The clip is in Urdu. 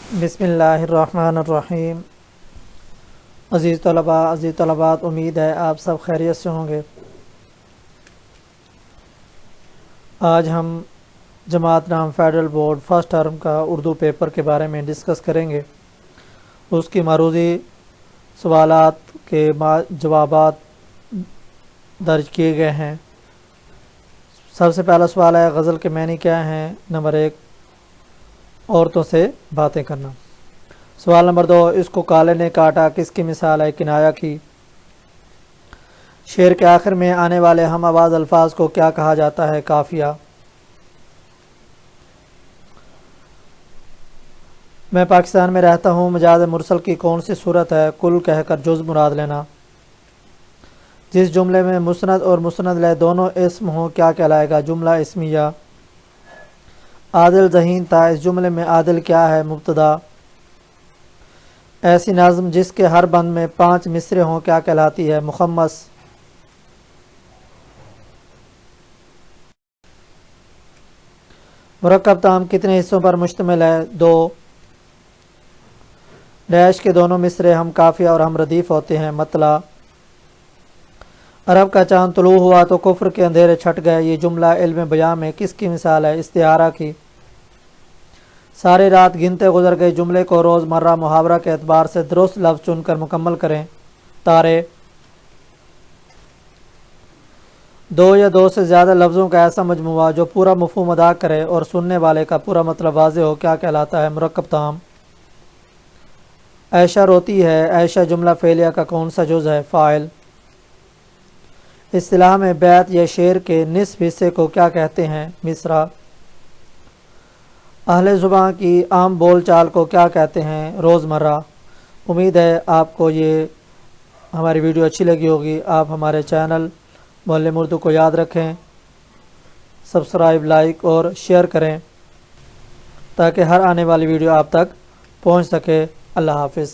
بسم اللہ الرحمن الرحیم۔ عزیز طلباء، عزیز طلبات، امید ہے آپ سب خیریت سے ہوں گے۔ آج ہم جماعت نام فیڈرل بورڈ فرسٹ ٹرم کا اردو پیپر کے بارے میں ڈسکس کریں گے۔ اس کی معروضی سوالات کے جوابات درج کیے گئے ہیں۔ سب سے پہلا سوال ہے غزل کے معنی کیا ہیں؟ نمبر 1 عورتوں سے باتیں کرنا۔ سوال نمبر 2 اس کو کالے نے کاٹا کس کی مثال ہے؟ کنایا کی۔ شعر کے آخر میں آنے والے ہم آواز الفاظ کو کیا کہا جاتا ہے؟ قافیہ۔ میں پاکستان میں رہتا ہوں مجاز مرسل کی کون سی صورت ہے؟ کل کہہ کر جز مراد لینا۔ جس جملے میں مسند اور مسند لے دونوں اسم ہوں کیا کہلائے گا؟ جملہ اسمیہ۔ عادل ذہین تھا، اس جملے میں عادل کیا ہے؟ مبتدا۔ ایسی نظم جس کے ہر بند میں 5 مصرے ہوں کیا کہلاتی ہے؟ مخمس۔ مرکب تام کتنے حصوں پر مشتمل ہے؟ 2۔ ڈیش کے دونوں مصرے ہم قافیہ اور ہم ردیف ہوتے ہیں۔ مطلع۔ عرب کا چاند طلوع ہوا تو کفر کے اندھیرے چھٹ گئے، یہ جملہ علم بیان میں کس کی مثال ہے؟ استعارہ کی۔ ساری رات گنتے گزر گئی جملے کو روز مرہ محاورہ کے اعتبار سے درست لفظ چن کر مکمل کریں۔ تارے۔ 2 یا 2 سے زیادہ لفظوں کا ایسا مجموعہ جو پورا مفہوم ادا کرے اور سننے والے کا پورا مطلب واضح ہو کیا کہلاتا ہے؟ مرکب تام۔ عائشہ روتی ہے، عائشہ جملہ فعلیہ کا کون سا جز ہے؟ فاعل۔ اصطلاح میں بیت یا شعر کے نصف حصے کو کیا کہتے ہیں؟ مصرع۔ اہل زباں کی عام بول چال کو کیا کہتے ہیں؟ روزمرہ۔ امید ہے آپ کو یہ ہماری ویڈیو اچھی لگی ہوگی۔ آپ ہمارے چینل معلم اردو کو یاد رکھیں، سبسکرائب، لائک اور شیئر کریں تاکہ ہر آنے والی ویڈیو آپ تک پہنچ سکے۔ اللہ حافظ۔